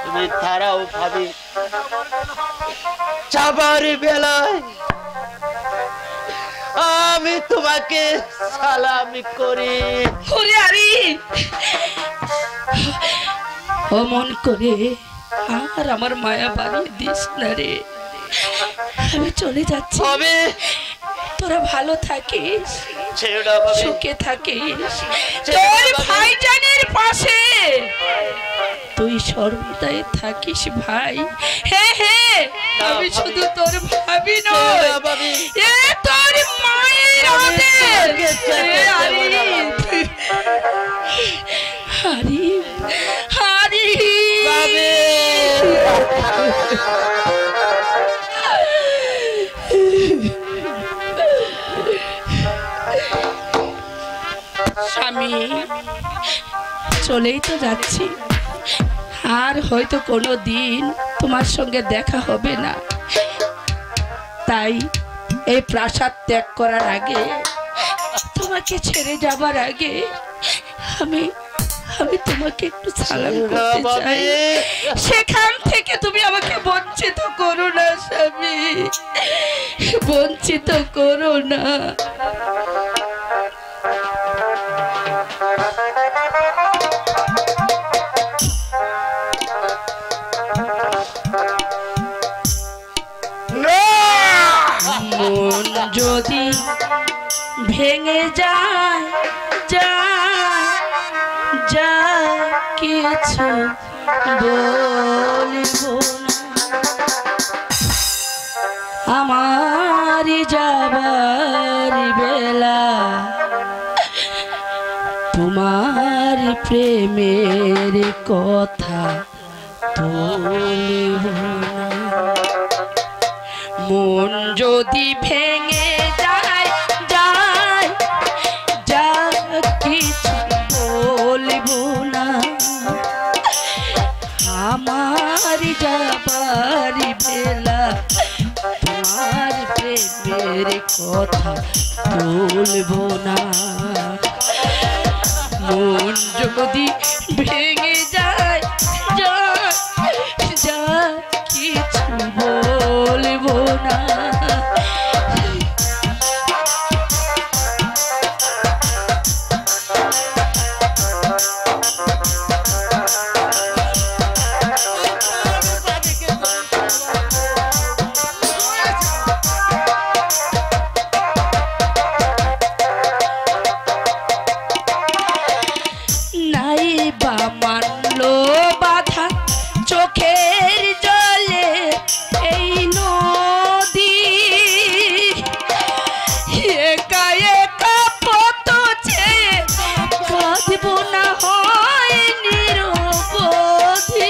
তুমি তারাও ভাবি যাবার বেলায় আমি তোমাকে সালামি করি। ওরে আরে অমন করে আর আমার মায়া বাড়িয়ে দিস না রে, আমি চলে যাচ্ছি। তোরা ভালো থাকিস, সুখে থাকিস, তোর ভাইজানের পাশে তুই সর্বদাই থাকিস ভাই। হ্যাঁ হ্যাঁ, আমি শুধু তোর ভাবি নয়, এ তোর মায়ের আদেশ। হারি হারি স্বামী, চলেই তো যাচ্ছি, আর হয়তো কোনো দিন তোমার সঙ্গে দেখা হবে না। তাই এই প্রাসাদ ত্যাগ করার আগে, তোমাকে ছেড়ে যাবার আগে আমি তোমাকে একটু সালাম করতে চাই। সেখান থেকে তুমি আমাকে বঞ্চিত করো না স্বামী, বঞ্চিত করো না। মন যদি ভেঙে যায় কিছু বলব না, আমার যাবার বেলা তোমার প্রেমের কথা বলব না। মন যদি ভেঙে যায় কিছু বলব না, আমার যাবার বেলা তোমার প্রেমের কথা বলব না। মন যদি ভেঙে যায় কিছু বলব না। নাই বা মানলো বাধা চোখের জলে এই নদী, একা একা পথ চেয়ে কাঁদব না হয় নিরবধি।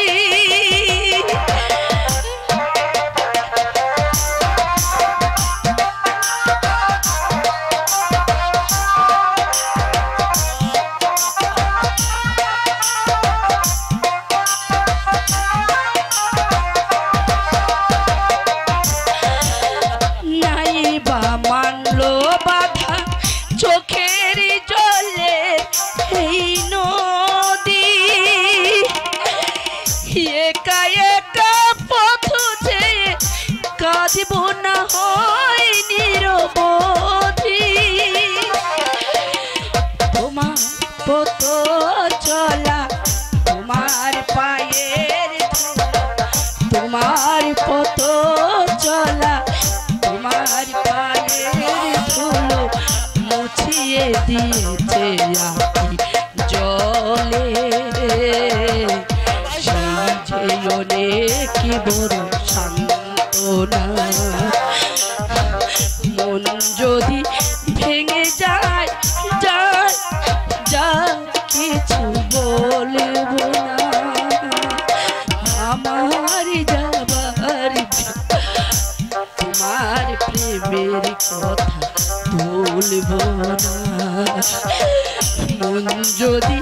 মানলো বাধা চোখের জলে এই নদী, একা একা পথ চেয়ে কাঁদব না হয় নিরবধি। তোমার পথ চলা তোমার পায়ের, তোমার পথ চলা তোমার পায়ের ধুলো মুছিয়ে দিয়েছে আখি জলে। সেই যে অনেক বড় সান্ত্বনা। মন যদি ভেঙে যায় কিছু বলব না, আমার যাবার তোমার প্রেমের কথা বলব না। মন যদি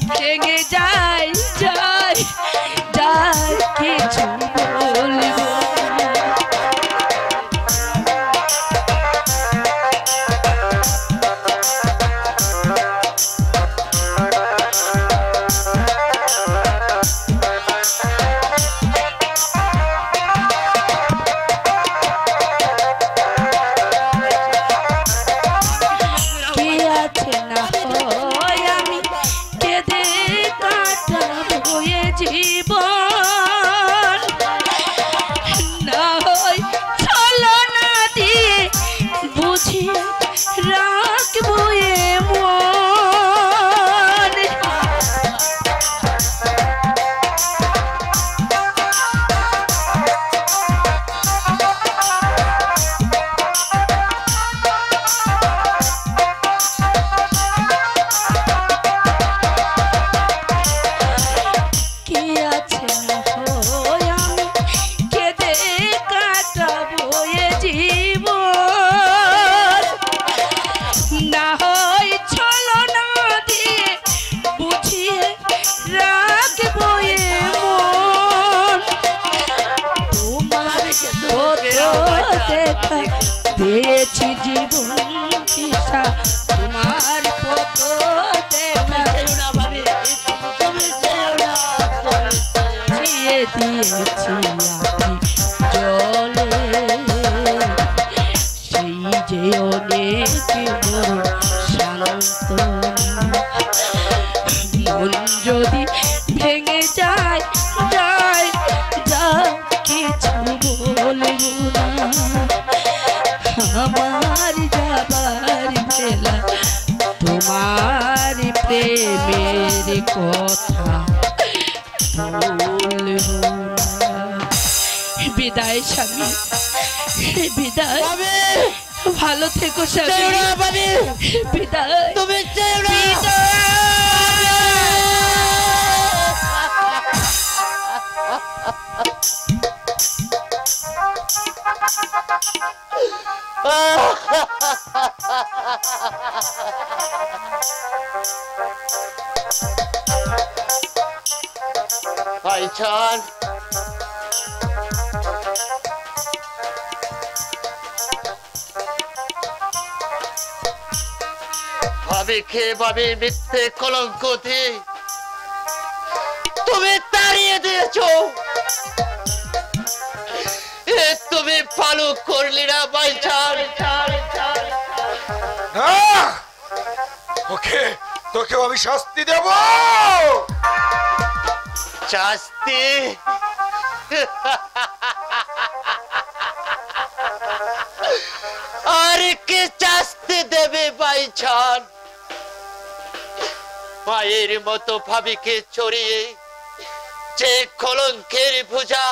ভেঙে যায় কিছু বলব না। না হয় ছলো না দিয়ে বুঝিয়ে রাখবো এমন তোমার দেখা দিয়েছি জীবন পিসা তোমার কত দেখা দিয়ে দিয়েছি আমি জলে সেই যে অনেক বড় শান্ত মন যদি ভেঙে যায় যায় যা কিছু বলবো না আমার যাবার বেলা তোমার প্রেমের কথা বলবো না। বিদায় স্বামী, বিদায়, ভালো থেকো স্বামী, বিদায়, তুমি ভাইজান, ভাবিকে ভাবি মিথ্যে কলঙ্ক দিয়ে তুমি তাড়িয়ে দিয়েছো। তুমি ভালো করলি না ভাইজান। ওকে, তোকে আমি শাস্তি দেব। শাস্তি? আর কে শাস্তি দেবে ভাইজান? মায়ের মতো ভাবিকে চড়িয়ে যে কলঙ্কের বোঝা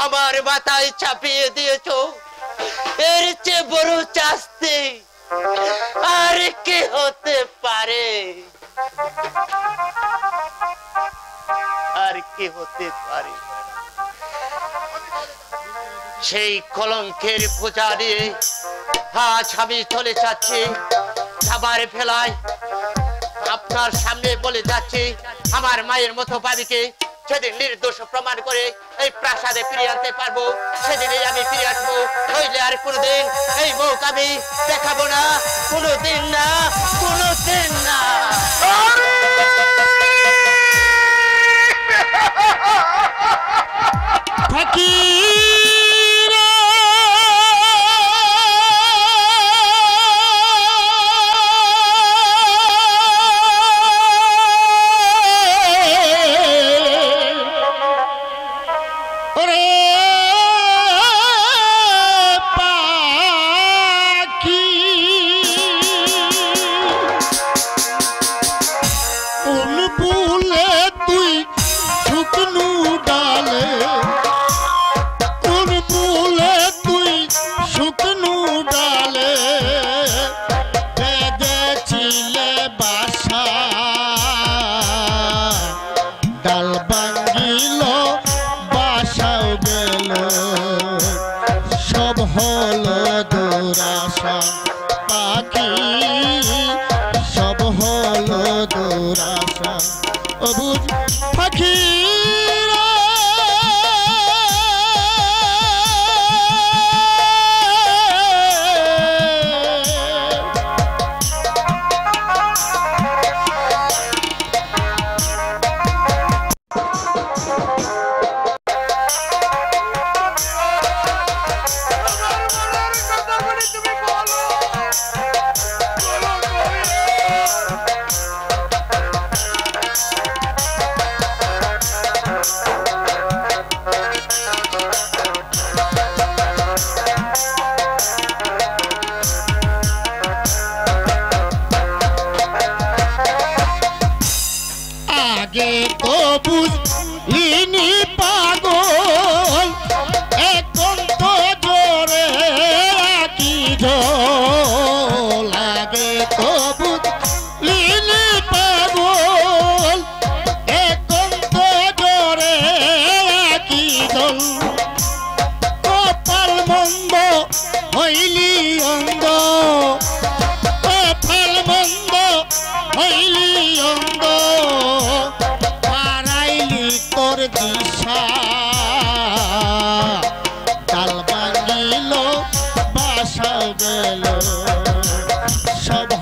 আমার মাথায় চাপিয়ে দিয়েছো, এর চেয়ে বড় শাস্তি আর কে হতে পারে? আর কি হতে পারে? সেই কলঙ্কের বোঝা নিয়ে আজ আমি চলে যাচ্ছি খাবার ফেলায়। আপনার সামনে বলে যাচ্ছি, আমার মায়ের মতো ভাবিকে সেদিন নির্দোষ প্রমাণ করে এই প্রাসাদে ফিরিয়ে আনতে পারবো, সেদিনই আমি ফিরে আসবো। নইলে আর কোনোদিন এই মুখ আমি দেখাবো না, কোনোদিন না, কোনোদিন না।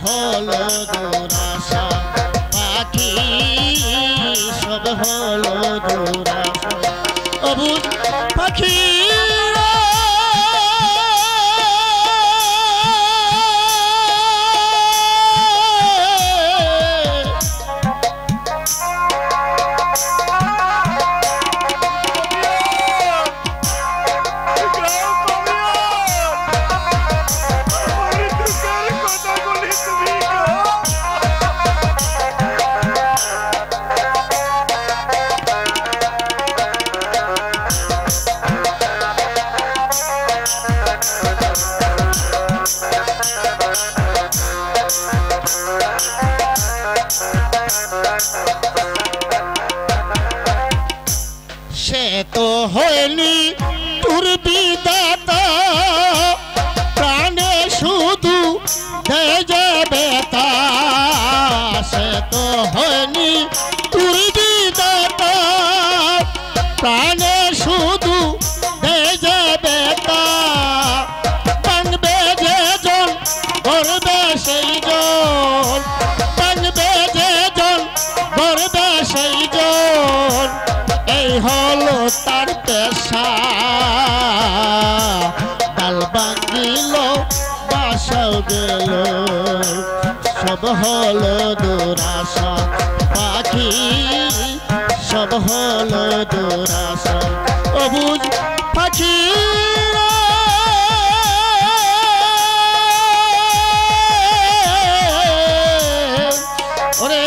হলো দুরাশা পাখি সব হলো দুরাশা অবুঝ পাখি সে তো হয়নি তোর বিধাতা প্রাণে শুধু দেয় যাবে তা সে তো হয়নি তোর বিধাতা প্রাণে শুধু দেয় যাবে তা পানবে যে জন গর্বে সেই জন পানবে যে জন গর্বে সেই জন এই হলো তার পেশা ডাল ভাঙিল বাসাও গেল সব হলো দুরাশা পাখি সব হলো দুরাশা অবুঝ পাখি ওরে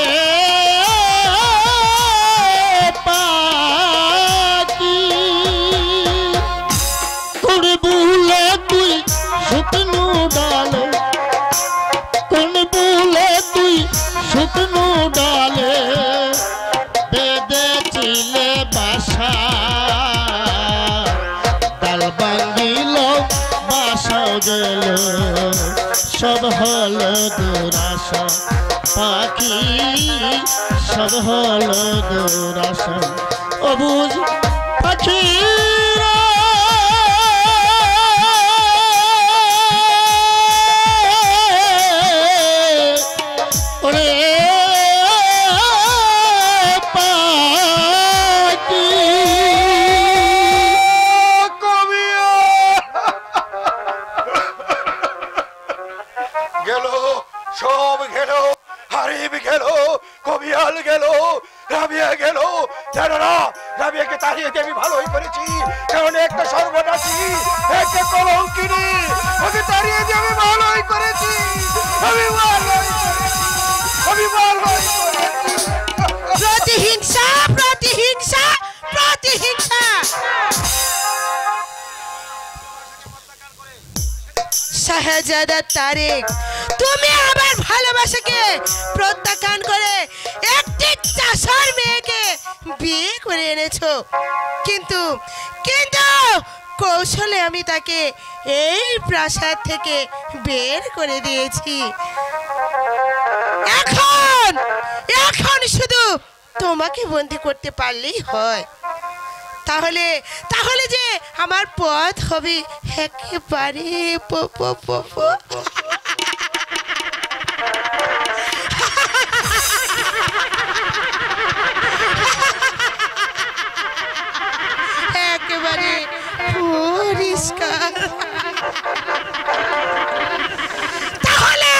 শুকনো ডালে কোন বলে তুই শুকনো ডালে বেঁধেছিলে বাসা ডাল ভাঙিল বাসাও গেল সব হলো দুরাশা পাখি সব হলো দুরাশা অবুঝ পাখি গেল সব গেল হারিব গেল কবিয়াল গেল রাবিয়া গেল জানো না রাবিয়াকে তাড়িয়ে দিয়ে আমি ভালোই করেছি কারণ একটা সর্বনাশী একটা কলঙ্কিনী ওকে তাড়িয়ে দিয়ে আমি ভালোই করেছি আমি ভালোই করেছি প্রতিহিংসা প্রতিহিংসা প্রতিহিংসা শাহজাদা তারেক তুমি আমার ভালোবাসাকে প্রত্যাখ্যান করে একটি চাষার মেয়েকে বিয়ে করে এনেছো কিন্তু কিন্তু কৌশলে আমি তাকে এই প্রাসাদ থেকে বের করে দিয়েছি এখন এখন শুধু তোমাকে বন্দি করতে পারলেই হয় তাহলে তাহলে যে আমার পথ হবে একেবারে একেবারে পরিষ্কার তাহলে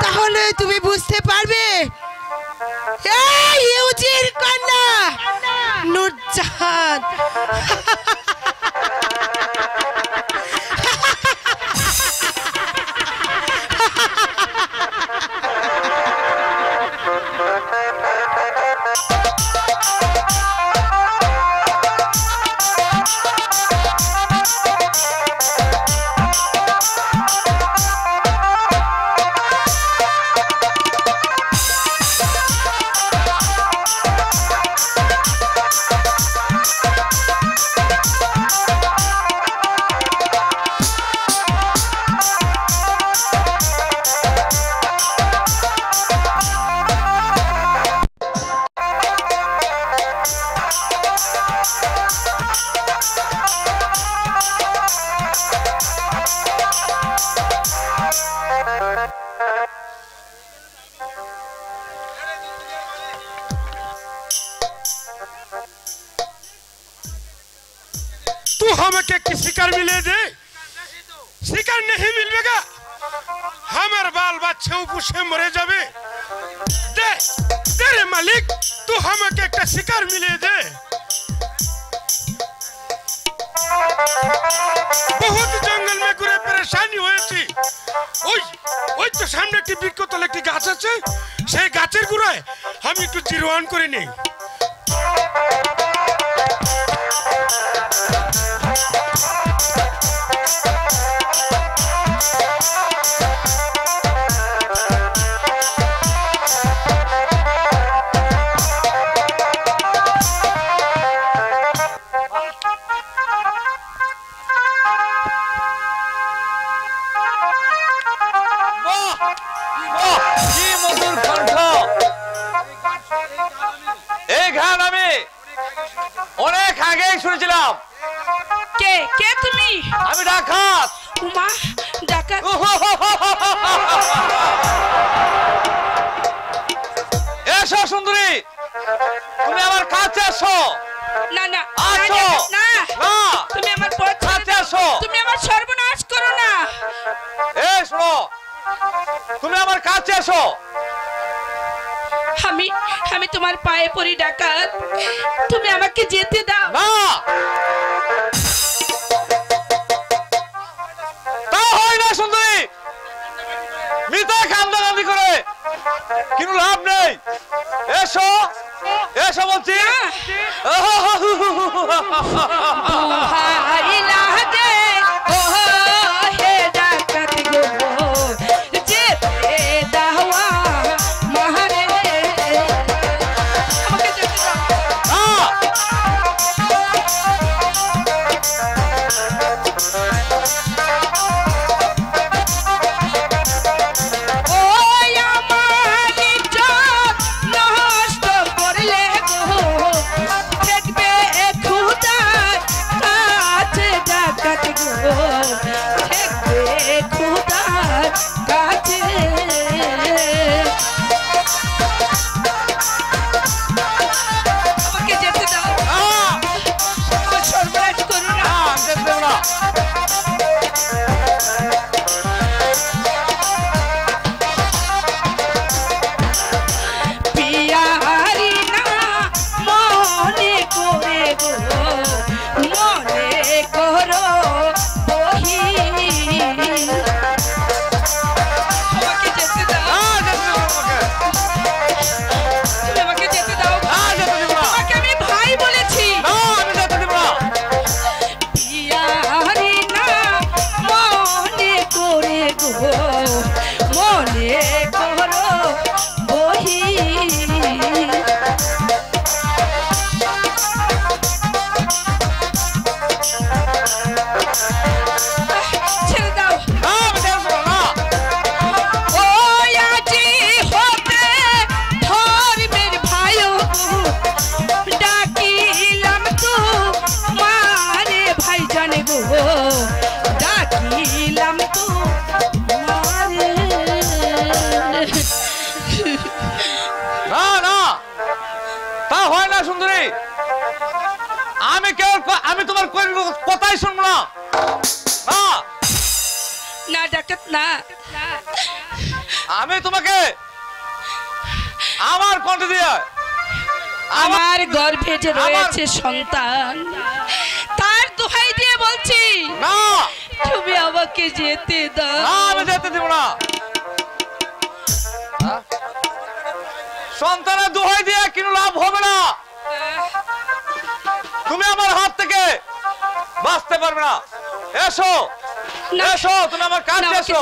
তাহলে তুমি বুঝতে পারবে এই ইউজির কন্যা নূরজাহান আমাকে একটি শিকার मिले दे। शिकार नहीं मिलेगा हमारे बाल बच्चे ऊपर मरे जावे। दे तेरे मालिक तू আমাকে একটা শিকার मिले दे। बहुत जंगल में घुरे परेशानी হয়েছে। ওই তো সামনে একটি বৃক্ষতলে একটি গাছ আছে, সেই গাছের গোড়ায় আমি একটু জিরোয়ান করে নেই। আমি তোমার পায়ে পড়ি ডাকাত, তুমি আমাকে যেতে দাও। না তা হয় না সুন্দরী, মিথ্যা কান্দাকান্দি করে কিন্তু লাভ নেই। এসো এসো বলছি। আমি তোমার কথাই শুনবো না। না ডাকাত না, আমি তোমাকে আমার কণ্ঠ দিয়ে আমার গর্ভে যে রয়েছে সন্তান তার দোহাই দিয়ে বলছি, না তুমি আমাকে যেতে দাও। না আমি যেতে দেব না। সন্তানের দোহাই দিয়ে কোনো লাভ হবে না। তুমি আমার হাত থেকে বাঁচতে পারবে না। এসো এসো, তুমি আমার কাছে এসো।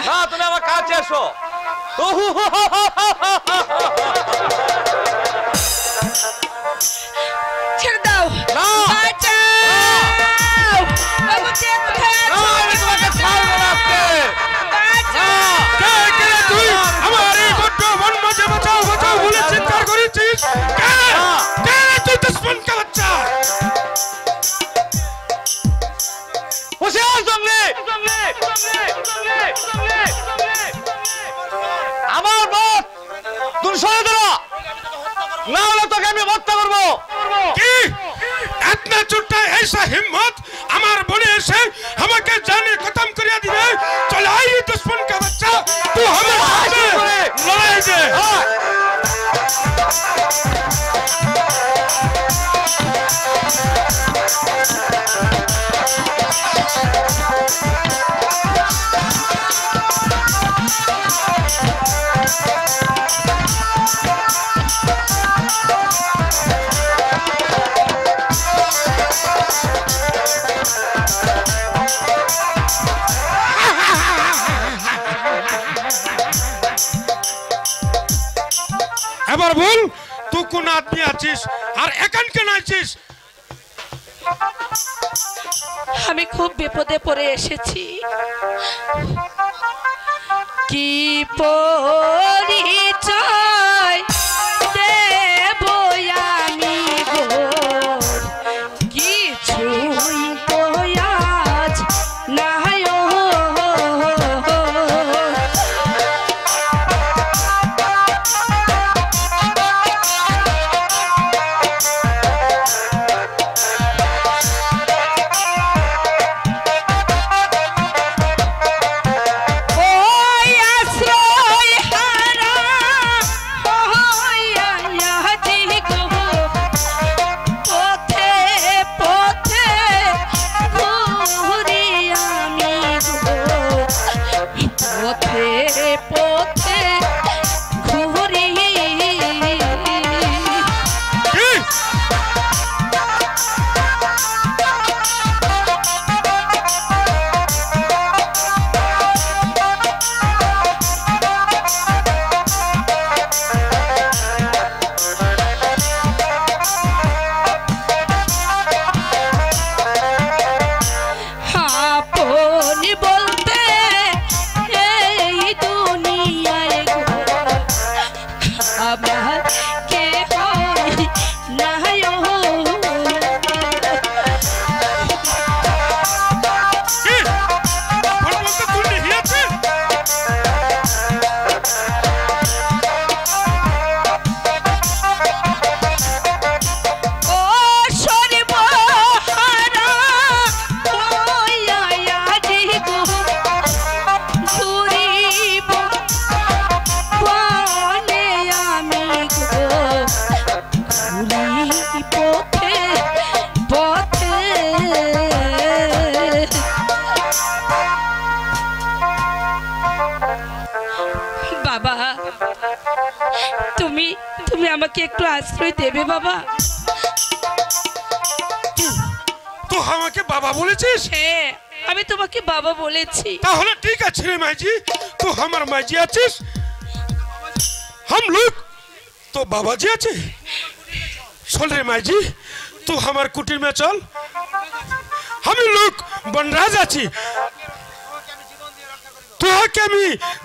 না তুমি আমার কাছে এসো। ছেড়ে দাও, বাঁচাও। আমাকে কোথায় আছো? আমি তোমাকে ছাড়বো না আজকে। কে কে তুই আমার এই বড্ড মন মাঝে বাঁচাও বাঁচাও বলে চিৎকার করেছিস? কে কে তুই দুশ্মন কা বাচ্চা? হুশিয়ার জঙ্গলি, আমার বট তুমি সরে দাঁড়া। না হলে তোকে আমি হত্যা করবো। কি इतना छोटा ऐसा हिम्मत हमारे बोले से हमें जाने खत्म करिया दिए। चल आई दुश्मन का बच्चा तू हमें लड़ाई दे। এবার বল তুই কোন আদমি আছিস আর এখান কেন আছিস? আমি খুব বিপদে পড়ে এসেছি। কি পরিচয় দেব আমি গো, কিছুই তো আজ নাই। বাবা, তুমি তুমি আমাকে একটু আশ্রয় দেবে বাবা? তো আমাকে বাবা বলেছিস? হ্যাঁ, আমি তোমাকে বাবা বলেছি। তাহলে ঠিক আছে রে माई তো আমার माई আছিস, हम लोग तो बाबा जी আছে। चल रे माई तू हमार कुटीर में चल, हम लोग बनराज আছি। তোকে আমি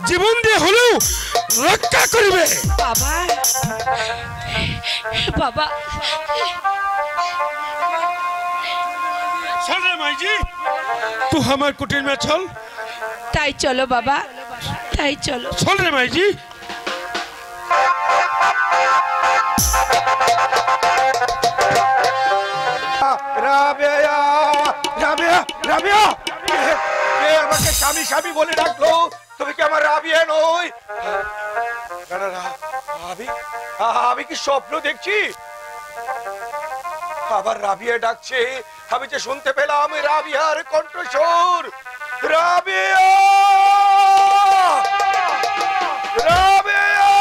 জীবন দিয়ে হলেও রক্ষা করবে। বাবা বাবা चल रे माई तू हमार कुटीर में चल। তাই চলো বাবা, তাই চলো। चल रे माई রাবেয়া রাবেয়া রাবেয়া কে আমাকে স্বামী স্বামী বলে ডাকলো? তুমি কি আমার রাবিয়া নই? না না আমি কি স্বপ্ন দেখছি? আবার রাবিয়া ডাকছে। আমি যে শুনতে পেলাম রাবিয়ার কণ্ঠস্বর। রাবিয়া রাবিয়া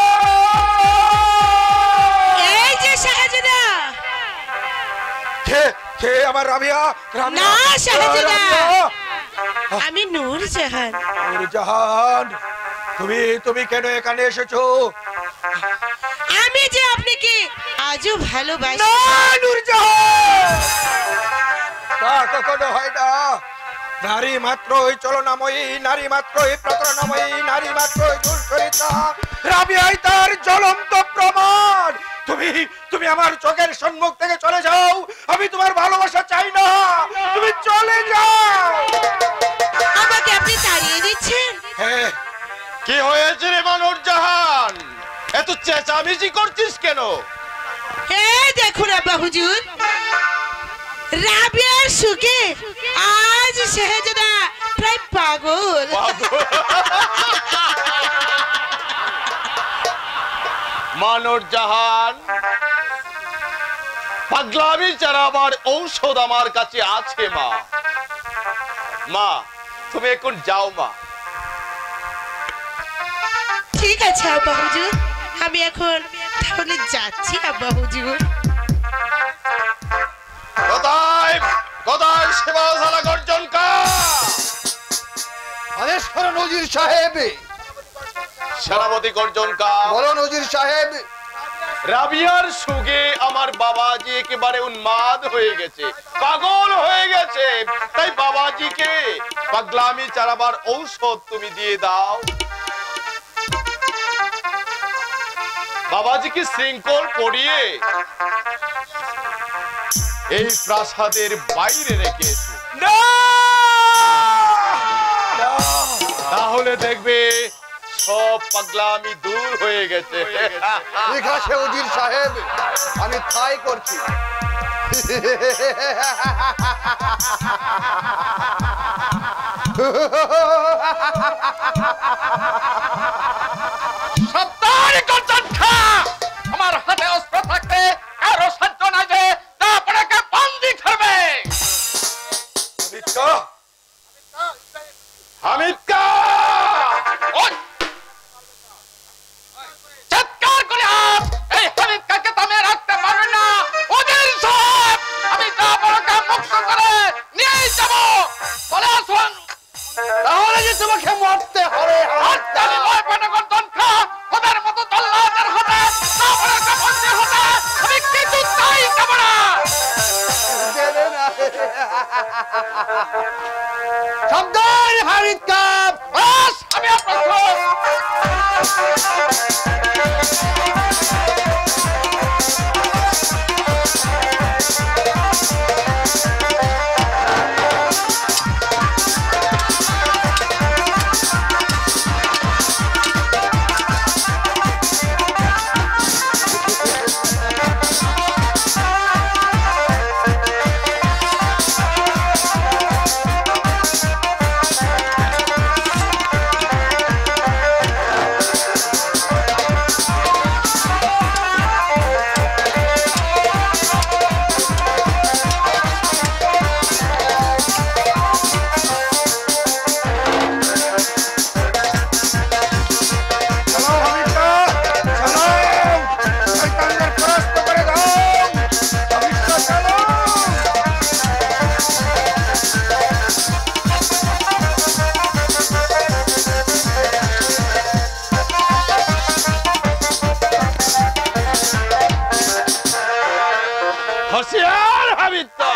এই যে শাহজাদা। কে কে আমার রাবিয়া? না শাহজাদা, আমি নূরজাহান। নূরজাহান, তুমি তুমি কেন এখানে এসেছো? আমি যে আপনাকে আজও ভালোবাসি। না নূরজাহান, তা কখনো হয় না। নারী মাত্রই চলনাময়ী, নারী মাত্রই প্রকরণময়ী, নারী মাত্রই দুর্চরিতা। রাবিয়াই তার জ্বলন্ত প্রমাণ। তুমি তুমি আমার চোখের সম্মুখ থেকে চলে যাও। আমি তোমার ভালোবাসা চাই না, তুমি চলে যাও। আমাকে আপনি তাড়িয়ে দিচ্ছেন? হ্যাঁ, কি হয়েছে রে নূরজাহান? এত চেঁচামেচি করছিস কেন? এই দেখুন আব্বা হুজুর, রাবিয়ার সুখে আজ শাহজাদা প্রায় পাগল। মানুর জাহান, পাগলামি চারাবার ঔষধ আমার কাছে আছে মা। মা তুমি এখন যাও মা। ঠিক আছে আব্বা হুজুর, আমি এখন তাহলে যাচ্ছি আব্বা হুজুর। কোথায় কোথায় সেবাশালা গর্জন কার? আদেশ করো নজির সাহেব। সেনাপতি গর্জন কার? বলো নজির সাহেব। রাবিয়ার সুগে আমার বাবাজি একেবারে উন্মাদ হয়ে গেছে, পাগল হয়ে গেছে। তাই বাবাজিকে পাগলামি চারাবার ঔষধ তুমি দিয়ে দাও। বাবাজিকে শৃঙ্খল পরিয়ে এই প্রাসাদের বাইরে রেখে এসো। তাহলে দেখবে সব পাগলামি দূর হয়ে গেছে। ঠিক আছে উজির সাহেব, আমি তাই করছি। সাবধান গর্জন খা। আমার হাতে অস্ত্র থাকবে, কারো সাধ্য নাই যে তারপরে কে বন্দি করবে। হামিদ কা ওই! চিৎকার করে আস, এই হামিদ কাকে থামিয়ে রাখতে পারবে না। ওদের সব আমি তারপরে মুক্ত করে নিয়ে যাব। বলে আসুন, তাহলে যে তোমাকে মরতে হবে। হাততালি লয় পেটে গর্জন খা। ওদের মতো দল্লাদের হাতে তারপরে কে বন্দি হতে আমি কিছু চাই যাব না। সাবধান হামিদ কাপ। বাস, আমি আপনার होशियार हामिद ता।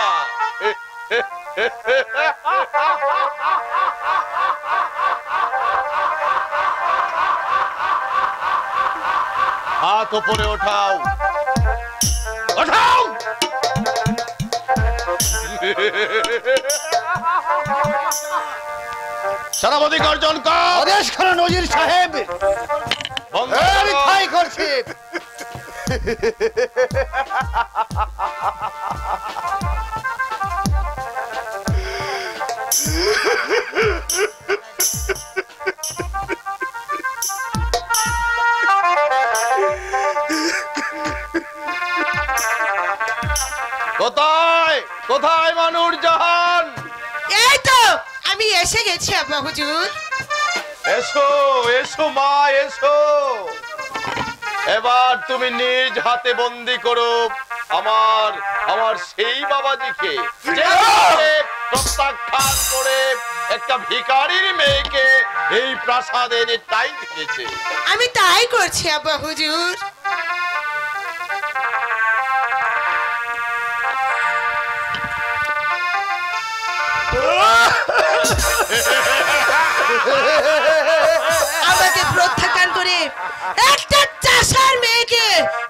हाथ ऊपर उठाओ, उठाओ। সেনাপতি গর্জন কর। আদেশ করো নজির সাহেব। বন্ধ আমি করো। তাই করছি। কোথায় কোথায় মানুর জাহান? এই তো আমি এসে গেছি আব্বা হুজুর। এসো এসো মা এসো। এবার তুমি নিজ হাতে বন্দি করো আমার আমার সেই বাবাজিকে, যে আমাকে প্রত্যাখ্যান করে একটা ভিখারির মেয়েকে এই প্রাসাদে এনে টাই দিয়েছে। আমি তাই করছি আব্বা হুজুর। আমাকে প্রত্যাখ্যান করে একটা চাষার মেয়েকে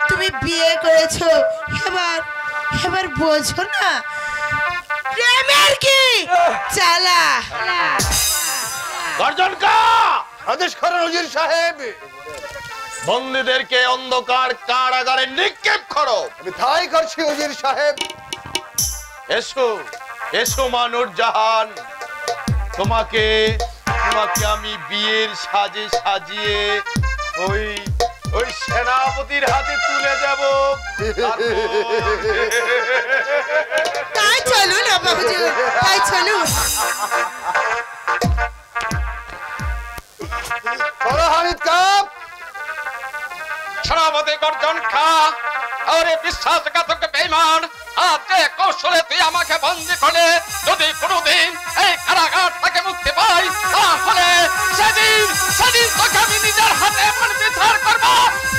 তুমি বিয়ে করেছো। এবার এবার বোঝো না প্রেমের কি চালা। গর্জন কা। আদেশ করো নজির সাহেব। বন্দীদেরকে অন্ধকার কারাগারে নিক্ষেপ করো। আমি তাই করছি উজির সাহেব। এসো এসো মানুর জাহান, তোমাকে তোমাকে আমি বিয়ের সাজে সাজিয়ে ওই ওই সেনাপতির হাতে তুলে দেব। তাই চলুন বাবুজি, তাই চলুন। বলো হামিদ কাপ। সেনাপতি গর্জন খা। আরে বিশ্বাসঘাতক বেঈমান, আজকে কৌশলে তুই আমাকে বন্দী করে যদি কোনোদিন এই কারাগার থেকে মুক্তি পাই, তাহলে সেদিন সেদিন তোকে আমি নিজের হাতে বিচার করব।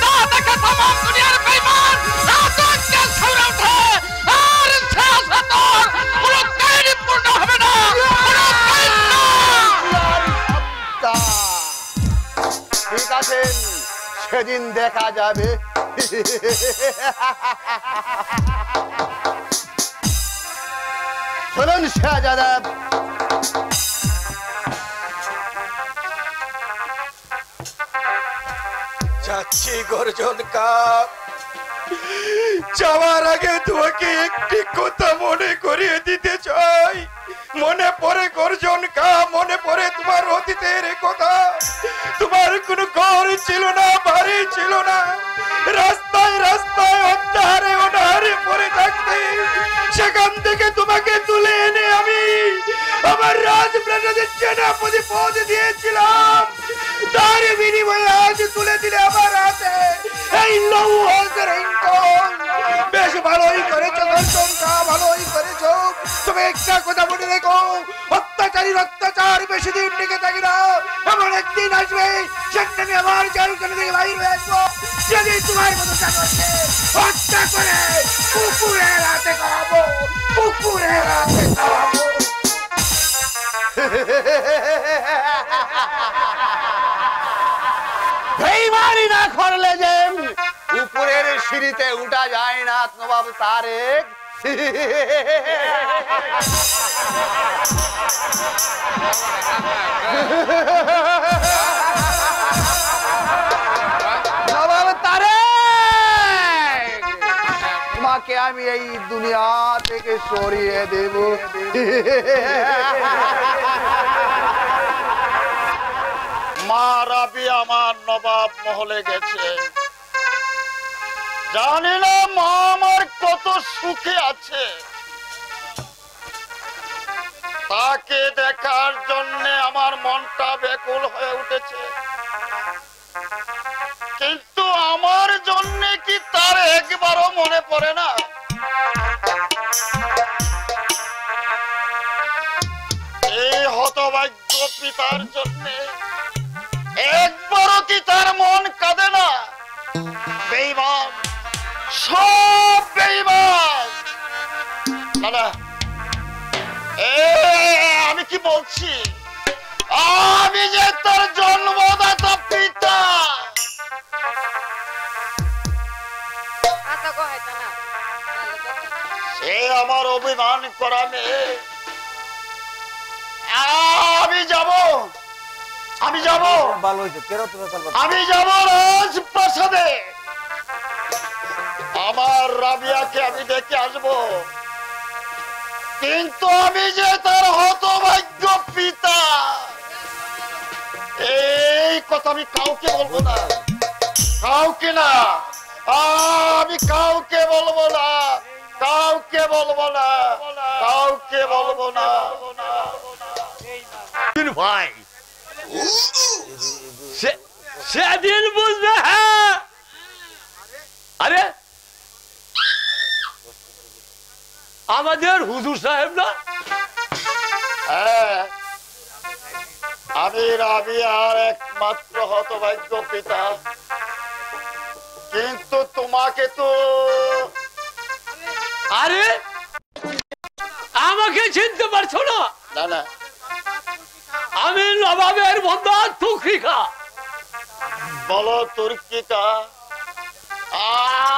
তা দেখে তমাম দুনিয়ার বেঈমান রাজকে ছড়ে ওঠে, আর শেষ তোর কোনো কাহিনী পূর্ণ হবে না, কোনো কাহিনী না। ঠিক আছে, সেদিন দেখা যাবে। চলুন শাহজাদা। যাচ্ছি গর্জন কাপ। যাওয়ার আগে তোমাকে একটি কথা মনে করিয়ে দিতে চাই। মনে পড়ে গর্জন কাপ, মনে পড়ে তোমার অতীতের কথা। তোমার কোনো ঘর ছিল না, বাড়ি ছিল না, রাস্তায় রাস্তায় অনাহারে অনাহারে পড়ে থাকতে, সেখান থেকে তোমাকে তুলে এনে আমি আমার রাজপ্রাসাদের সেনাপতি পদ দিয়েছিলাম। তার বিনিময়ে আজ তুলে দিলে আমার হাতে এই লৌহর রিংটন। বেশ ভালোই করেছো দর্শনটা, ভালোই করেছো। তবে একটা কথা মনে রেখো, অত্যাচারীর অত্যাচার বেশি দিন টিকে থাকে না। এমন একদিন আসবে সেখানে আমি আমার জেলখানা থেকে বাইর হয়ে আসবো, যদি তোমার মতো চাকরকে হত্যা করে কুকুরের হাতে খাওয়াবো, কুকুরের হাতে খাওয়াবো। বেঈমানি না করলে যে উপরের সিঁড়িতে উঠা যায় না নবাব তারেক। নবাব তারেক, তোমাকে আমি এই দুনিয়া থেকে সরিয়ে দেব। মা রাবি আমার নবাব মহলে গেছে, জানি না মা আমার কত সুখে আছে। তাকে দেখার জন্য আমার মনটা ব্যাকুল হয়ে উঠেছে, কিন্তু আমার জন্য কি তার একবারও মনে পড়ে না? এই হতভাগ্য পিতার জন্য একবারও কি তার মন কাঁদে না? বেঈমান, সব বেঈমান। না, আমি কি বলছি, আমি যে তার জন্মদাতা পিতা। সে আমার অভিমান করা মেয়ে। আমি যাব, আমি যাব, আমি যাব রাজপ্রাসাদে। আমার রাবিয়াকে আমি দেখে আসবো, কিন্তু আমি যে তার হতভাগ্য পিতা এই কথা আমি কাউকে বলবো না, কাউকে না, আমি কাউকে বলবো না, কাউকে বলবো না, কাউকে বলবো না। ভাই সেদিন বুঝবে। হ্যাঁ, আরে আমাদের হুজুর সাহেব না? হ্যাঁ, আমি রাবিয়ার একমাত্র হতভাগ্য পিতা, কিন্তু তোমাকে তো। আরে আমাকে চিনতে পারছো না? না না, আমি নবাবের বন্ধু তুর্কিকা। বলো তুর্কিকা,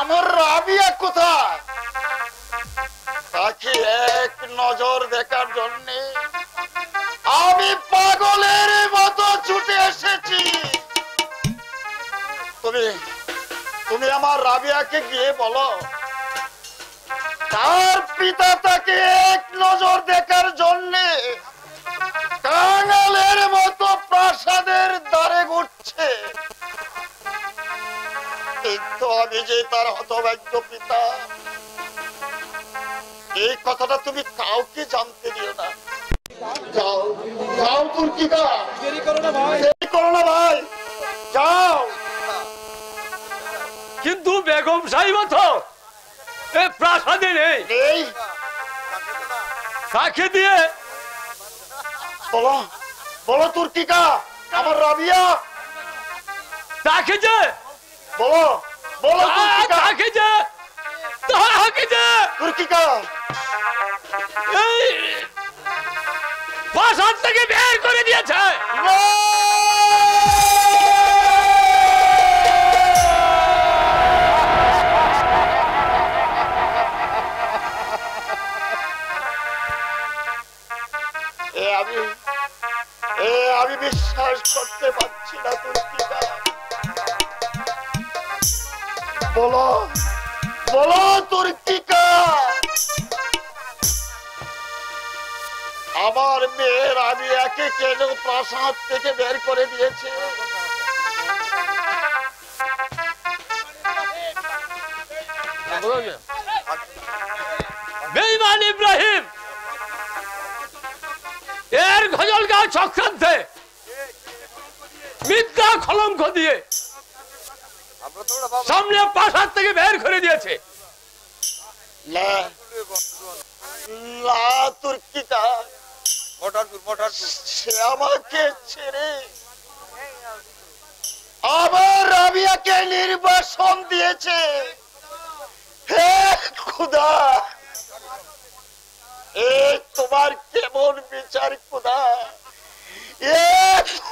আমার রাবিয়া কোথায়? তাকে এক নজর দেখার জন্য আমি পাগলের মতো ছুটে এসেছি। তুমি আমার রাবিয়াকে গিয়ে বলো তার পিতা তাকে এক নজর দেখার জন্য কাঙালের মতো প্রাসাদের দ্বারে ঘুরছে, কিন্তু আমি যে তার হতভাগ্য পিতা এই কথাটা তুমি কাউকে জানতে দিও না। যাও যাও তুর্কিকা, দেরি করো না ভাই, যাও। কিন্তু বেগম সাহিবা তো এই প্রাসাদে নেই, তাকে দিয়ে বলো বলো তুর্কিকা, আমার রাবিয়া তাকে যে বলো বলো তুর্কিকা, তাকে যে তুর্কিকা এই প্রাসাদ থেকে বের করে দিয়েছে। আমি বিশ্বাস করতে পারছি না তুর্কিকা, বলো বলো তুর্কিকা, আমার মেয়ের আমি একে কেন প্রাসাদ থেকে বের করে দিয়েছে? বেঈমান ইব্রাহিম এর গজলগাঁও চক্রান্তে মিথ্যা কলঙ্ক দিয়ে সামনে প্রাসাদ থেকে বের করে দিয়েছে। তুর্কিকা সে আমাকে ছেড়ে আমার রাবিয়াকে নির্বাসন দিয়েছে। হে খোদা, এ তোমার কেমন বিচার খোদা, এ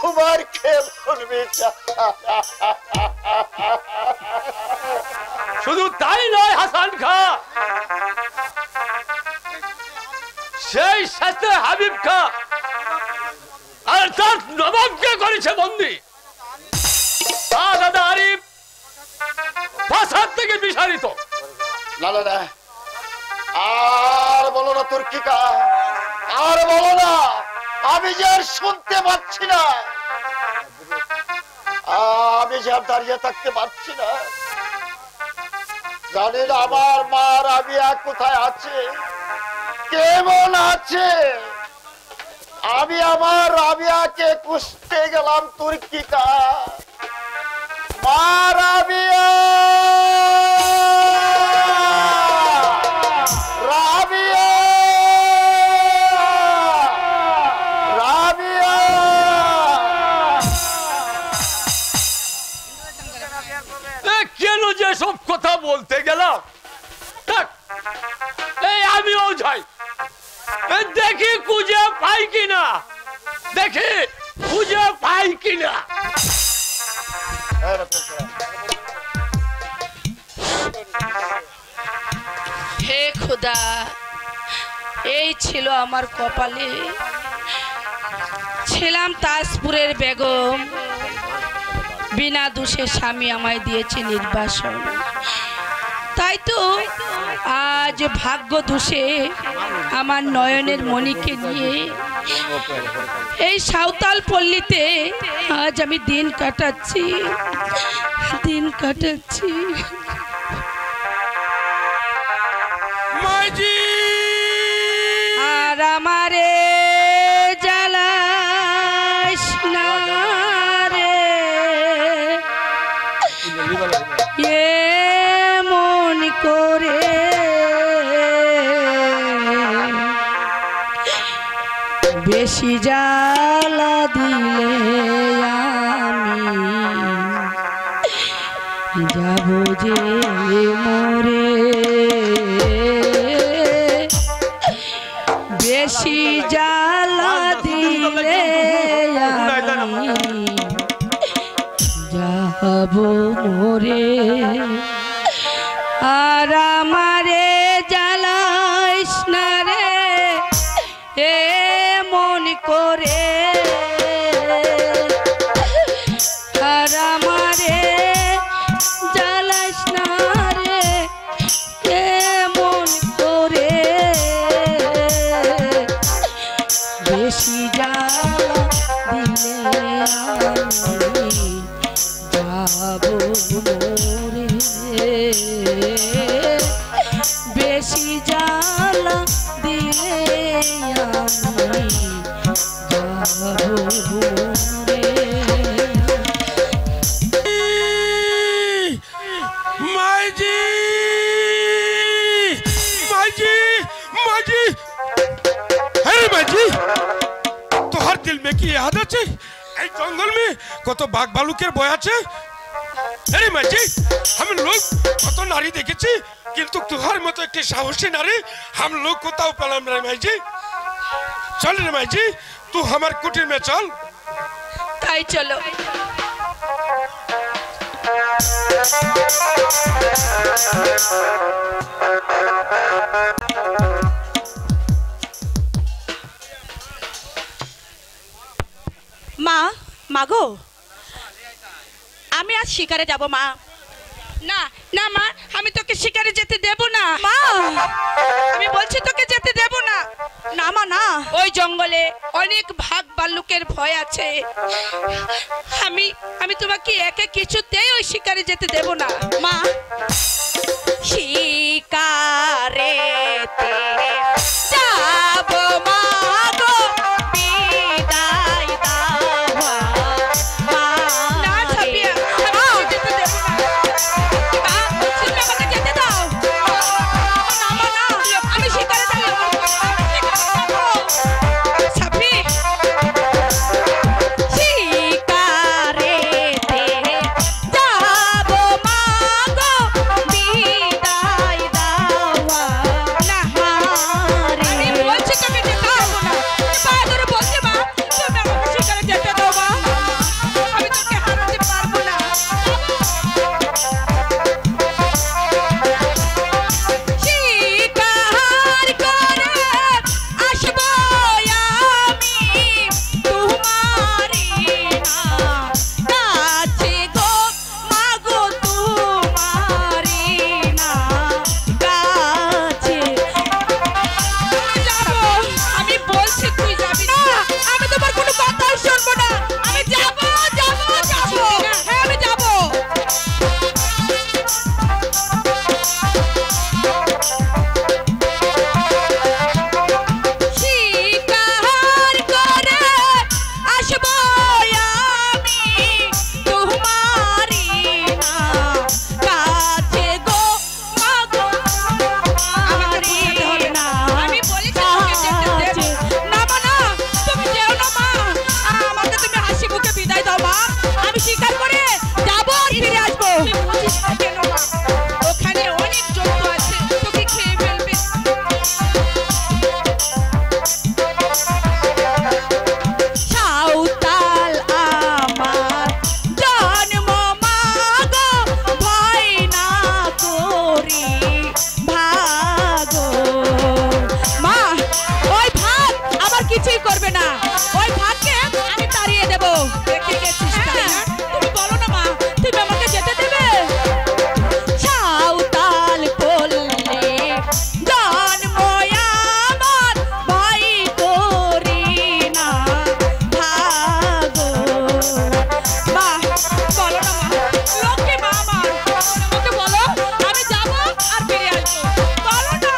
তোমার কেমন বিচার। শুধু তাই নয় হাসান খা, সেই সাথে হাবিব খা আর তার নবাবকে করেছে বন্দী। দাদা আরিফ প্রাসাদ থেকে বিসারিত। না না না, আর বলো না তুর্কিকা, আর বলো না, আমি যে আর শুনতে পাচ্ছি না, আমি যে আর দাঁড়িয়ে থাকতে পারছি না। জানি না আমার মা রাবিয়া কোথায় আছে, কেমন আছে। আমি আমার রাবিয়াকে খুঁজতে গেলাম তুর্কিকা। মা রাবিয়া, রাবিয়া, রাবিয়া। কেন যে সব কথা বলতে গেলাম, এই আমিও যাই, দেখি খুঁজে পাই কিনা, দেখি খুঁজে পাই কিনা। হে খোদা, এই ছিল আমার কপালে, ছিলাম তাজপুরের বেগম, বিনা দোষে স্বামী আমায় দিয়েছে নির্বাসন। তাই তো আজ ভাগ্য দোষে আমার নয়নের মণিকে নিয়ে এই সাঁওতাল পল্লীতে আজ আমি দিন কাটাচ্ছি। আর আমারে জ্বালাস না রে, এমন করে বেশি জ্বালা দিলে আমি যাব যে মরে, বেশি জ্বালা দিলে আমি যাব মরে। আর আমারে জ্বালাইস না রে, এমন করে। আর আমারে মাইজি माजी माजी अरे माजी तोहर दिल में की याद আছে এই জঙ্গল में কত বাঘ ভালুকের ভয় আছে अरे माजी हम लोग কত নারী দেখেছি কিন্তু তোহার মতো একটি সাহসী নারী हम लोग কোথাও পেলাম না माजी चल रे माजी तू हमार कुटीर में चल তাই চলো মা মাগো আমি আজ শিকারে যাব মা না না মা আমি তোকে শিকারে যেতে দেব না মা আমি বলছি তোকে যেতে দেব না না মা না ওই জঙ্গলে অনেক ভাগ ভাল্লুকের ভয় আছে আমি আমি তোমাকে একা কিছুতেই ওই শিকারে যেতে দেব না মা শিকারেতে যাব মা গো বিদায় দাও মা না ছাপিয়া আমি যেতে দেব না তুমি আমাকে যেতে দাও না মা না আমি শিকারে যাব ছাপি শিকারেতে যাব মা গো বিদায় দাও না আমি বলছি তোকে যেতে দেব না পায়ে ধরে বলছি মা তুমি আমাকে শিকারে যেতে দাও মা আমি তোকে হারাতে পারবো না শিকার করে আসবো আমি তোমারি না কাছে গো মাগো তোমারি না কাছে যাবো আমি বলছি তুই যাবি না আমি তোমার কোনো কথা শুনবো না আমি যাবো যাবো যাবো হ্যাঁ আমি যাবো শিকার করে আসবো আমি তোমারি না কাছে গো মাগো আমাকে বোঝাতে হবে না আমি বলেছি তোকে যেতে দেব না মা না তুমি যেও না মা আমাকে তুমি হাসি মুখে বিদায় দাও মা আমি শিকার করে যাবো আর ফিরে আসবো তুই বুঝিস না কেন মা ওখানে অনেক জন্তু আছে তোকে খেয়ে ফেলবে সাঁওতাল আমার জন্ম মাগো ভয় না করি ভাগো মা ওই ভাগ আমার কিছুই করবে না ওই ভাগকে আমি তাড়িয়ে দেব দেখে গেছিস তাই না তুমি বলো না মা তুমি আমাকে যেতে দেবে সাঁওতাল বললে জন্ম আমার ভয় করি না ভাগো মা বলো না মা লক্ষ্মী মা আমার আমাকে বলো আমি যাবো আর ফিরে আসবো বলো না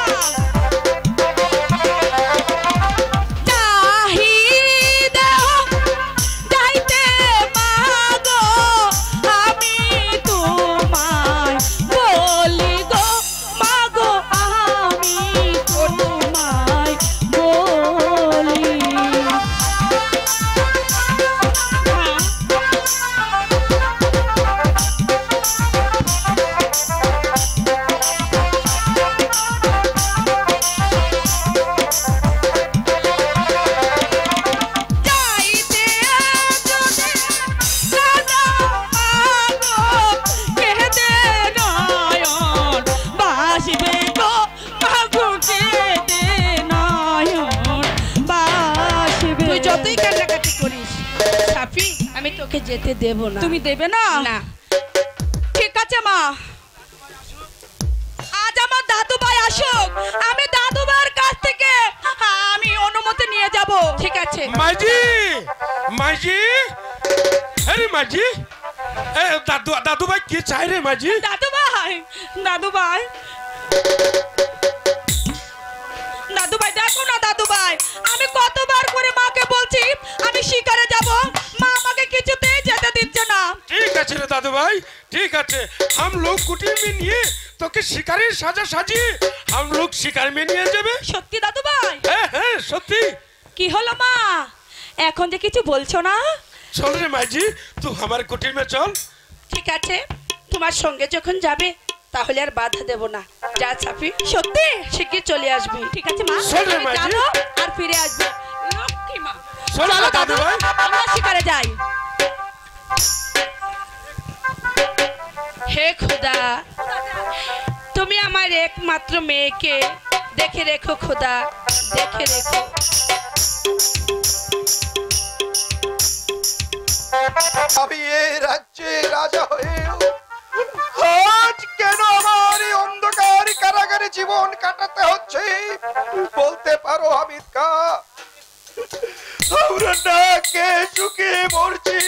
চাহিদা যাইতে মাগো আমি তোমায় বলি গো মাগো আমি তোমায় বলি যাইতে যদি সাদা মাগো কেঁদে নয়ন বাসবে গো মাগো কেঁদে নয়ন বাসবে তুই যতই কান্নাকাটি করিস সাফি আমি তোকে যেতে দেব না তুমি দেবে না না ঠিক আছে মা আজ আমার দাদু ভাই আসুক আমি দাদু ভাইয়ের কাছ থেকে আমি অনুমতি নিয়ে যাব ঠিক আছে माजी माजी अरे माजी ए दादू दादू भाई की चाह रे माजी দাদু ভাই দাদু ভাই দাদু ভাই দেখো না দাদু ভাই আমি কতবার করে মাকে বলছি আমি শিকারে যাব মা আমাকে কিছুতেই যেতে দিচ্ছে না ठीक है আছে রে দাদু ভাই, ঠিক আছে। हम लोग कुटीर में নিয়ে তোকে শিকারের সাজা সাজিয়ে हम लोग শিকার में নিয়ে যাবে। সত্যি দাদু ভাই? হ্যাঁ হ্যাঁ সত্যি। কি হলো মা, এখন যে কিছু বলছো না? চল রে মাঝি, তুই আমার কুটির में চল। ঠিক আছে, তোমার সঙ্গে যখন যাবে তাহলে আর বাধা দেব না। যা ছাপি, সত্যি? শিগগির চলে আসবি। ঠিক আছে মা, চল রে মাঝি। চলো আর ফিরে আসবে। লক্ষ্মী মা, চল চলো দাদু দাদু, ভাই। আমরা শিকারে যাই। হে খোদা, তুমি আমার একমাত্র মেয়েকে দেখে রেখো খোদা, দেখে রেখো। আমি এই রাজ্যে রাজা হয়েও আজ কেন আমার এই অন্ধকার কারাগারে জীবন কাটাতে হচ্ছে বলতে পারো হামিদ কা? আমরা নাকে শুকিয়ে মরছি।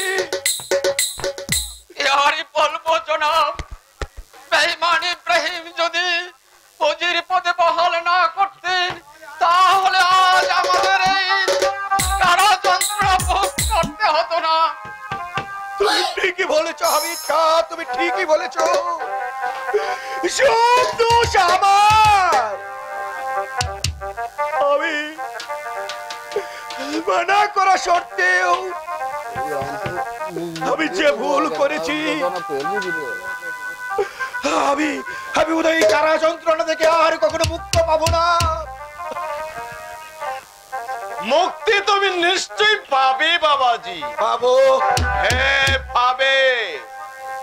ইয়ারই বলবো জনাব, বেঈমান ইব্রাহিম যদি ফৌজির পদে বহাল না করতেন তাহলে আজ আমাদের এই কারা যন্ত্রণা ভোগ করতে হতো না। তুমি ঠিকই বলেছো হামিদ কা, তুমি ঠিকই বলেছো। সব দোষ আমার। আমি মানা করা সত্ত্বেও আমি যে ভুল করেছি, আমি উদয় কারা যন্ত্রণা থেকে আর কখনো মুক্ত পাবো না। মুক্তি তুমি নিশ্চয়ই পাবে বাবাজি। পাবো? হ্যাঁ পাবে,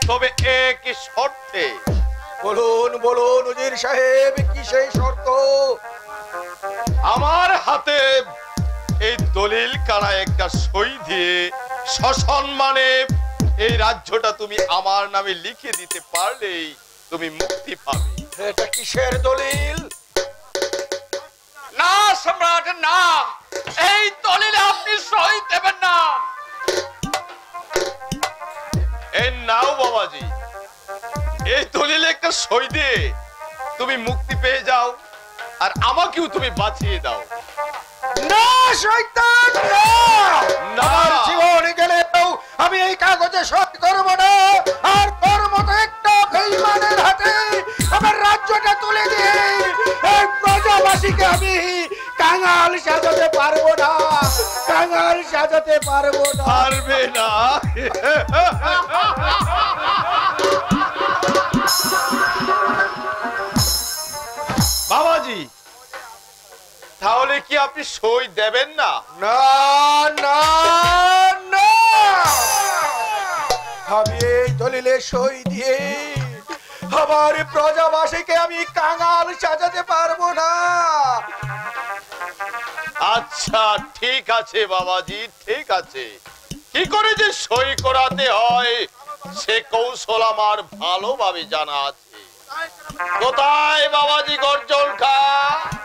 তবে একই শর্তে। বলুন বলুন উজির সাহেব, কি সেই শর্ত? আমার হাতে এই দলিল কারা একটা সই দিয়ে সসম্মানে এই রাজ্যটা তুমি আমার নামে লিখে দিতে পারলেই তুমি মুক্তি পাবে। এটা কিসের দলিল? না সম্রাট না, এই দলিলে আপনি সই দেবেন না। এই নাও বাবাজি, এই দলিলে একটা সই দিয়ে তুমি মুক্তি পেয়ে যাও আর আমাকেও তুমি বাঁচিয়ে দাও। না শয়তান না, না। আমার জীবন গেলেও আমি এই কাগজে সই করব না। আর তোর মতো একটা বেঈমানের হাতে আমার রাজ্যটা তুলে দিয়ে এই প্রজাবাসীকে আমি কাঙাল সাজাতে পারবো না, কাঙাল সাজাতে পারবো না। পারবে না? বাবাজি, তাহলে কি আপনি সই দেবেন না? না না না, আমি এই দলিলে সই দিয়ে আমার প্রজাবাসীকে আমি কাঙাল সাজাতে পারবো না। আচ্ছা ঠিক আছে বাবাজি, ঠিক আছে। কি করে যে সই করাতে হয় সে কৌশল আমার ভালোভাবে জানা আছে। কোথায় বাবাজি গর্জন খা?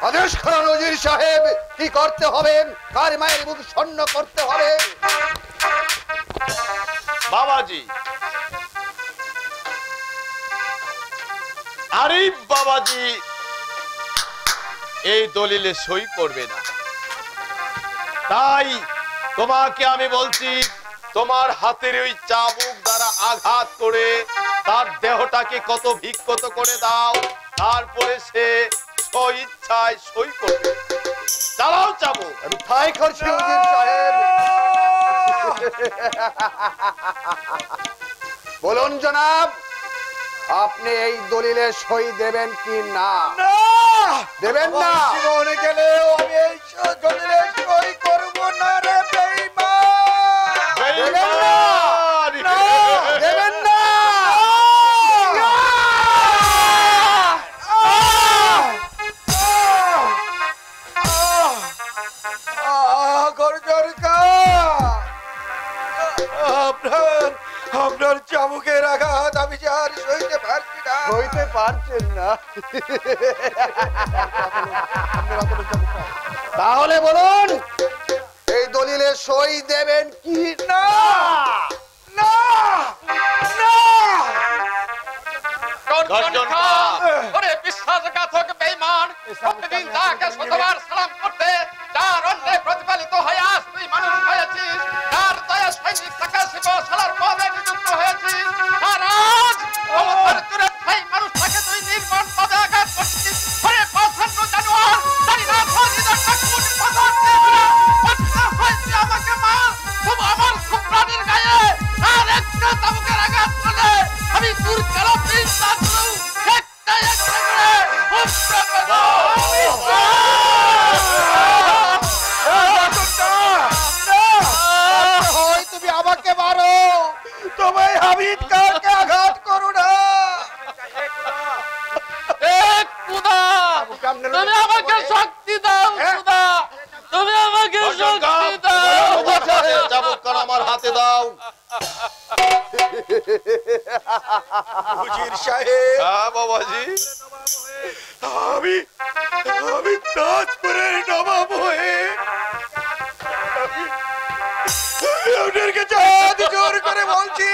আদেশ করুন উজির সাহেব, কি করতে হবে? কার মায়ের মুখ শূন্য করতে হবে? বাবাজি, আরিফ বাবাজি এই দলিলে সই করবে না। তাই তোমাকে আমি বলছি, তোমার হাতের ওই চাবুক দ্বারা আঘাত করে তার দেহটাকে কত বিক্ষত করে দাও, তারপরে সে স্বইচ্ছায় সই করবে। চালাও চাবুক। আমি তাই করছি উজির সাহেব। বলুন জনাব, আপনি এই দলিলে সই দেবেন কি না? দেবেন না? জীবনে গেলেও আমি এই দলিলে সই করব না রে বেঈমান। দেবেন না? না, দেবেন না। গর্জন কা, আপনার চাবুকের আঘাত আমি যে আর সইতে পারছি না। সইতে পারছেন না? তাহলে বলুন এই দলিলে সই দেবেন কি না? না না। গর্জন খা। ওরে বিশ্বাসঘাতক বেঈমান, প্রতিদিন তাকে শতবার সালাম করতে, যার অন্যে প্রতিপালিত হয়ে আজ তুই মানুষ হয়েছিস, যার দয়া সৈনিক থাকা শিব সালার পদে নিযুক্ত হয়েছিস, সামনে তুমি আমাকে শক্তি দাও সুধা, তুমি আমাকে শক্তি দাও। চাবুক কান আমার হাতে দাও। হুজুর সাহেব, হ্যাঁ বাবাজি, আমি তাজপুরের নবাব হয়ে আপনার কাছে হাত জোর করে বলছি,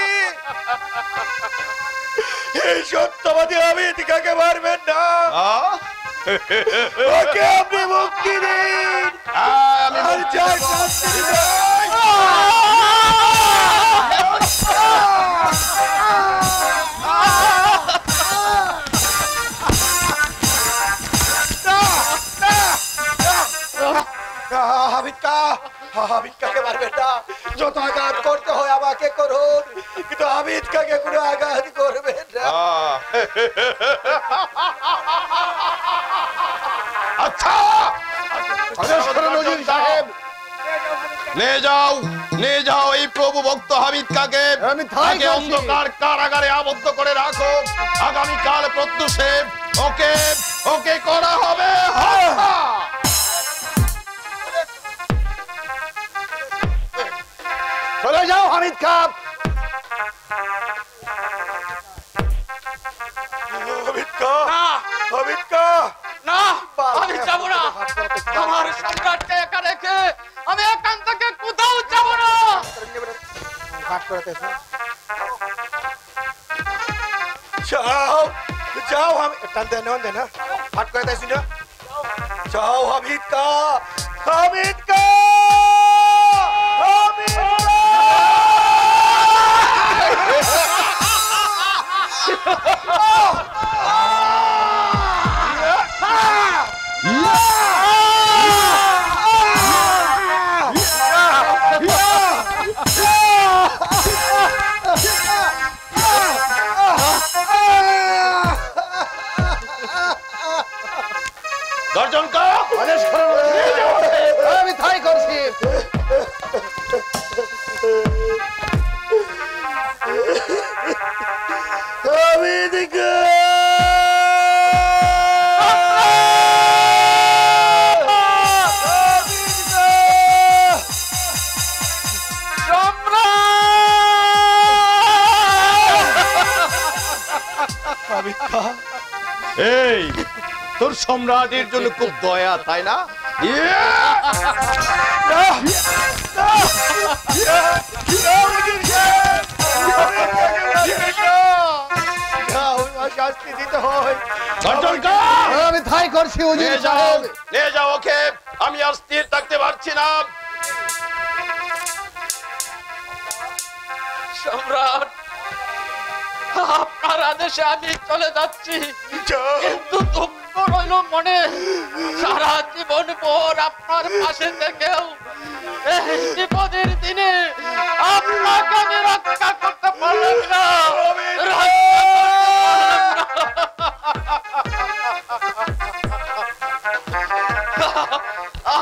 এই সত্যবাদী হামিদ কাকে মারবেন না, ওকে আপনি মুক্তি দিন। আমি আর যা শাস্তি দিবেন, হামিদ কাকে মারবেন না, যত আঘাত করতে হয় আমাকে করুন, কিন্তু হামিদ কাকে কোনো আঘাত করবেন না। আচ্ছা সাহেব, নিয়ে যাও এই প্রভু ভক্ত হামিদ কাকে তাকে অন্ধকার কারাগারে আবদ্ধ করে রাখো। আগামীকাল প্রত্যুষে ওকে করা হবে হত্যা। চলে যাও হামিদ কাপ। না, আমি যাবো না। আমার সম্রাটকে একা রেখে আমি এখান থেকে কোথাও যাবো না। যাও আমি টানতে নন্দে না হাট করে দেছি না, যাও হামিদ কা, হামিদ কা, হামিদ দর্জন আমি তাই করছি। এই তোর সম্রাটের জন্য খুব দয়া, তাই না? শাস্তি দিতে হয়, আমি তাই করছি। নিয়ে যাও ওকে, আমি আর স্থির থাকতে পারছি না। সম্রাট, আপনার আদেশে আমি চলে যাচ্ছি, কিন্তু দুঃখ রইল মনে, সারা জীবন পর আপনার পাশে থেকেও এই বিপদের দিনে আপনাকে আমি রক্ষা করতে পারলাম না।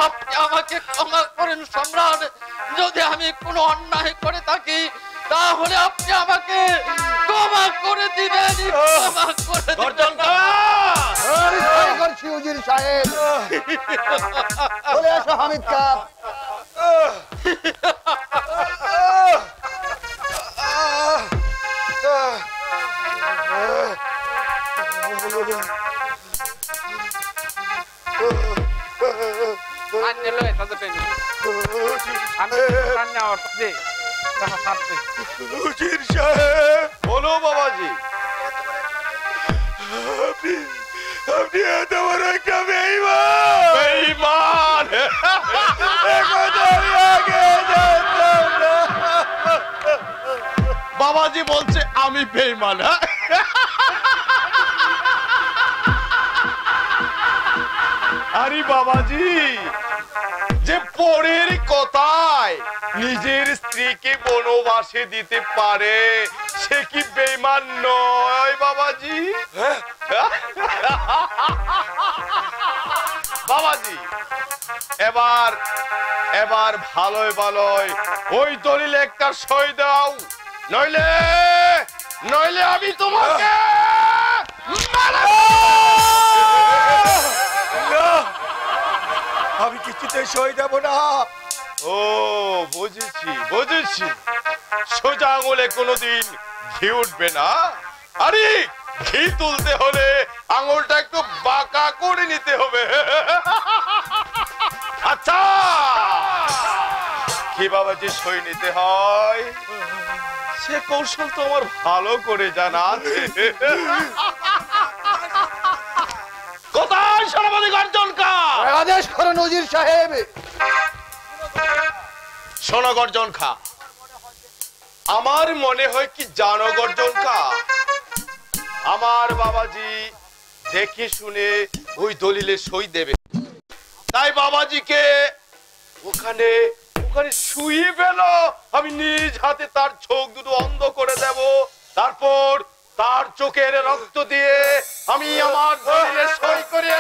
আপনি আমাকে ক্ষমা করেন সম্রাট, যদি আমি কোনো অন্যায় করে থাকি তাহলে আপনি আমাকে ক্ষমা করে দিবেন, ক্ষমা করে দিবেন। করছি উজির সাহেব, চলে আসো হামিদ কাপ। বলো বাবাজি। আপনি এত বড় একটা বেঈমান। বেঈমান? বাবাজি বলছে আমি বেঈমান? আরে বাবাজি, যে পরের কথায় নিজের স্ত্রীকে বনবাসে দিতে পারে সে কি বেঈমান নয় বাবাজি? বাবাজি এবার ভালোই ওই দলিলে একটা সই দাও, নইলে আমি তোমাকে দলিলে সই দেব না। ও বুঝেছি বুঝেছি, সোজা আঙুলে কোনোদিন ঘি উঠবে না। আরে ঘি তুলতে হলে আঙুলটা একটু বাঁকা করে নিতে হবে। আচ্ছা, কি বাবাজি সই নিতে হয় সে কৌশল তো আমার ভালো করে জানা আছে। কোথায় সর্বাধি গর্জন কা? আদেশ করুন উজির সাহেব। শোনো গর্জন খা, আমার মনে হয় কি জানো গর্জন খা, আমার বাবাজি দেখে শুনে ওই দলিলে সই দেবে, তাই বাবাজিকে ওখানে ওখানে শুয়ে ফেলো। আমি নিজ হাতে তার চোখ দুটো অন্ধ করে দেব, তারপর তার চোখের রক্ত দিয়ে আমি আমার দলিলে সই করে